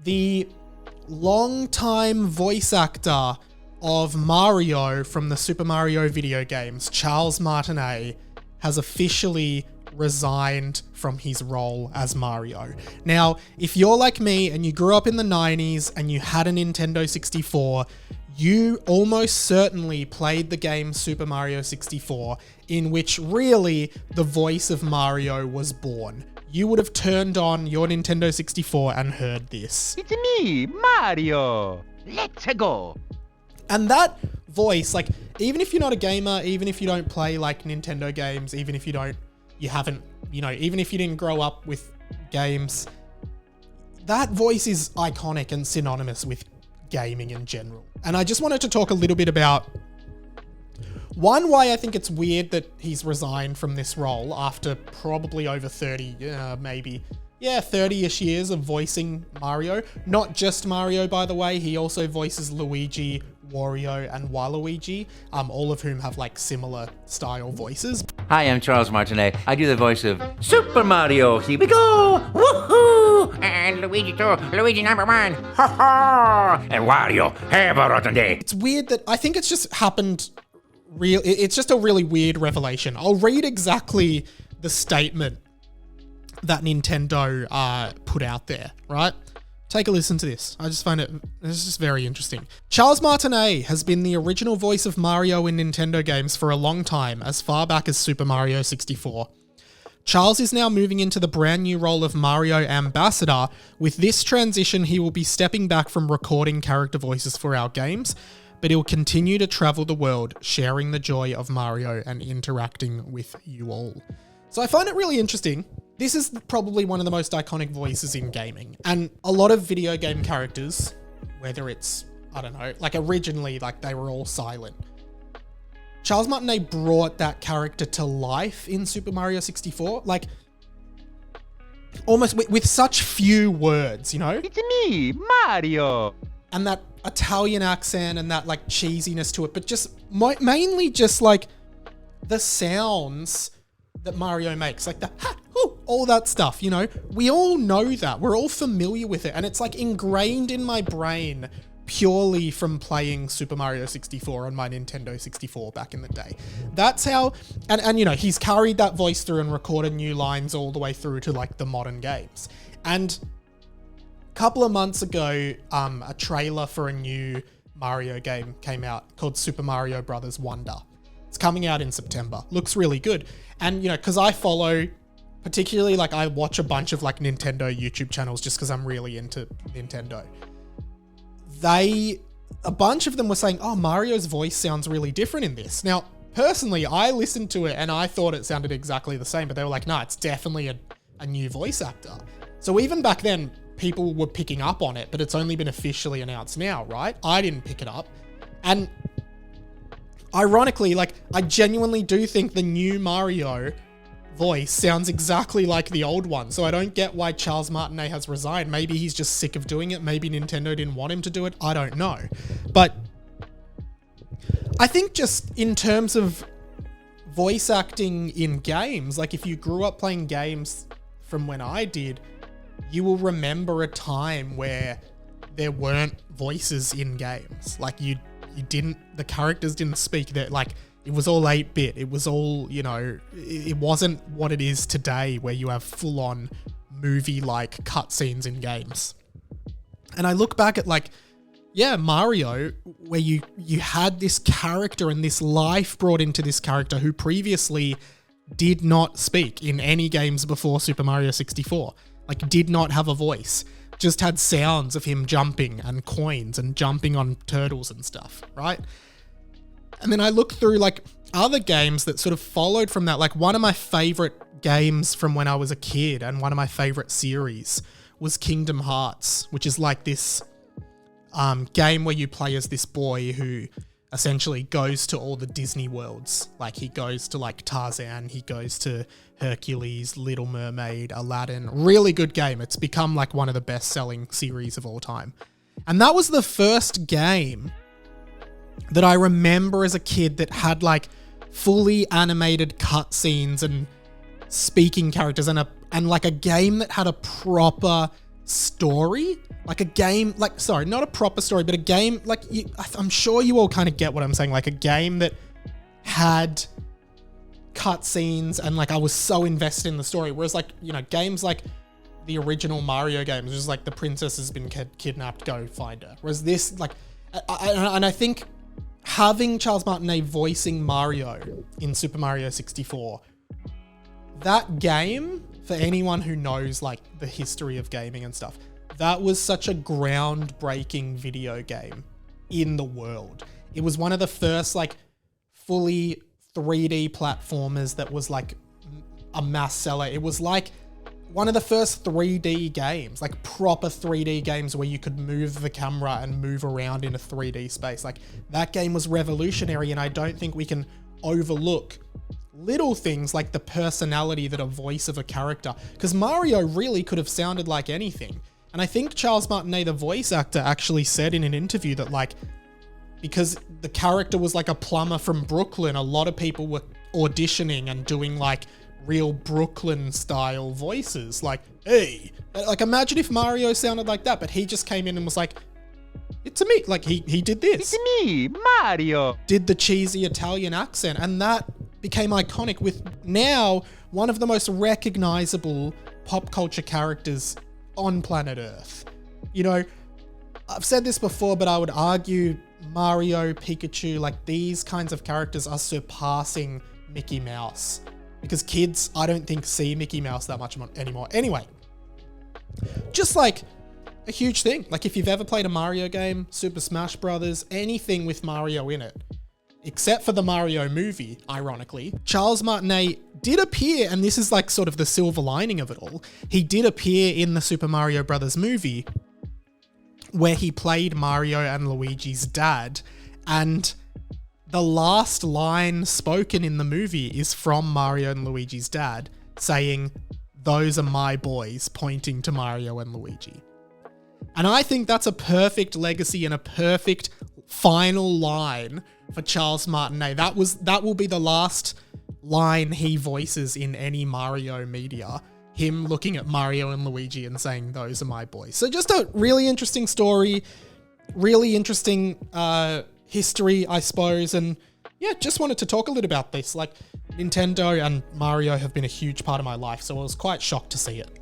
the longtime voice actor of Mario from the Super Mario video games, Charles Martinet, has officially resigned from his role as Mario. Now, if you're like me and you grew up in the 90s and you had a Nintendo 64, you almost certainly played the game Super Mario 64, in which really the voice of Mario was born. You would have turned on your Nintendo 64 and heard this. It's me, Mario. Let's go. And that voice, like, even if you're not a gamer, even if you don't play like Nintendo games, even if even if you didn't grow up with games, that voice is iconic and synonymous with gaming in general. And I just wanted to talk a little bit about, one, why I think it's weird that he's resigned from this role after probably over 30-ish years of voicing Mario. Not just Mario, by the way. He also voices Luigi, Wario, and Waluigi, all of whhom have like similar style voices. Hi, I'm Charles Martinet. I do the voice of Super Mario. Here we go! Woohoo! And Luigi too. Luigi number 1. Ha ha! And Wario, have a rotten day. It's weird that I think it's just happened it's just a really weird revelation. I'll read exactly the statement that Nintendo put out there, right? Take a listen to this. I just find it's just very interesting. Charles Martinet has been the original voice of Mario in Nintendo games for a long time, as far back as Super Mario 64. Charles is now moving into the brand new role of Mario Ambassador. With this transition, he will be stepping back from recording character voices for our games, but he'll continue to travel the world, sharing the joy of Mario and interacting with you all. So I find it really interesting. This is probably one of the most iconic voices in gaming. And a lot of video game characters, whether it's, I don't know, like originally, like they were all silent. Charles Martinet brought that character to life in Super Mario 64, like almost with such few words, you know? It's me, Mario. And that Italian accent and that like cheesiness to it, but just mainly just like the sounds that Mario makes, like the ha, hoo, all that stuff, you know? We all know that. We're all familiar with it. And it's like ingrained in my brain purely from playing Super Mario 64 on my Nintendo 64 back in the day. That's how, and you know, he's carried that voice through and recorded new lines all the way through to like the modern games. And a couple of months ago, a trailer for a new Mario game came out called Super Mario Bros. Wonder. It's coming out in September. Looks really good. And, you know, because I follow, particularly, like, I watch a bunch of, like, Nintendo YouTube channels just because I'm really into Nintendo. A bunch of them were saying, oh, Mario's voice sounds really different in this. Now, personally, I listened to it and I thought it sounded exactly the same, but they were like, no, it's definitely a new voice actor. So even back then, people were picking up on it, but it's only been officially announced now, right? I didn't pick it up. And ironically, like, I genuinely do think the new Mario voice sounds exactly like the old one. So I don't get why Charles Martinet has resigned. Maybe he's just sick of doing it. Maybe Nintendo didn't want him to do it. I don't know. But I think just in terms of voice acting in games, like if you grew up playing games from when I did, you will remember a time where there weren't voices in games. Like the characters didn't speak. That, like, it was all 8-bit. It was all, you know, it wasn't what it is today where you have full-on movie-like cutscenes in games. And I look back at, like, yeah, Mario, where you had this character and this life brought into this character who previously did not speak in any games before Super Mario 64. Like, did not have a voice. Just had sounds of him jumping and coins and jumping on turtles and stuff, right? And then I look through, like, other games that sort of followed from that. Like, one of my favorite games from when I was a kid and one of my favorite series was Kingdom Hearts, which is like this game where you play as this boy who essentially goes to all the Disney worlds. Like, he goes to, like, Tarzan, he goes to Hercules, Little Mermaid, Aladdin. Really good game. It's become, like, one of the best-selling series of all time. And that was the first game that I remember as a kid that had, like, fully animated cutscenes and speaking characters and like a game that had a proper story, like a game, like, sorry, not a proper story, but a game, like, I'm sure you all kind of get what I'm saying, like a game that had cutscenes and like I was so invested in the story, whereas like, you know, games like the original Mario games, just like the princess has been kidnapped, go find her. Whereas this, like, I think having Charles Martinet voicing Mario in Super Mario 64, that game, for anyone who knows like the history of gaming and stuff, that was such a groundbreaking video game in the world. It was one of the first like fully 3D platformers that was like a mass seller. It was like one of the first 3D games, like proper 3D games where you could move the camera and move around in a 3D space. Like that game was revolutionary, and I don't think we can overlook little things like the personality that a voice of a character, because Mario really could have sounded like anything. And I think Charles Martinet, the voice actor, actually said in an interview that like, because the character was like a plumber from Brooklyn, a lot of people were auditioning and doing like real Brooklyn style voices. Like, hey, like imagine if Mario sounded like that, but he just came in and was like, it's me. Like he did this. It's me, Mario. Did the cheesy Italian accent, and that became iconic with now one of the most recognizable pop culture characters on planet Earth. You know, I've said this before, but I would argue Mario, Pikachu, like these kinds of characters are surpassing Mickey Mouse, because kids, I don't think, see Mickey Mouse that much anymore. Anyway, just like a huge thing. Like if you've ever played a Mario game, Super Smash Brothers, anything with Mario in it, except for the Mario movie, ironically, Charles Martinet did appear, and this is like sort of the silver lining of it all, he did appear in the Super Mario Brothers movie where he played Mario and Luigi's dad, and the last line spoken in the movie is from Mario and Luigi's dad saying, "Those are my boys," pointing to Mario and Luigi. And I think that's a perfect legacy and a perfect final line for Charles Martinet. That will be the last line he voices in any Mario media. Him looking at Mario and Luigi and saying, "Those are my boys." So just a really interesting story, really interesting history, I suppose. And yeah, just wanted to talk a little about this. Like Nintendo and Mario have been a huge part of my life, so I was quite shocked to see it.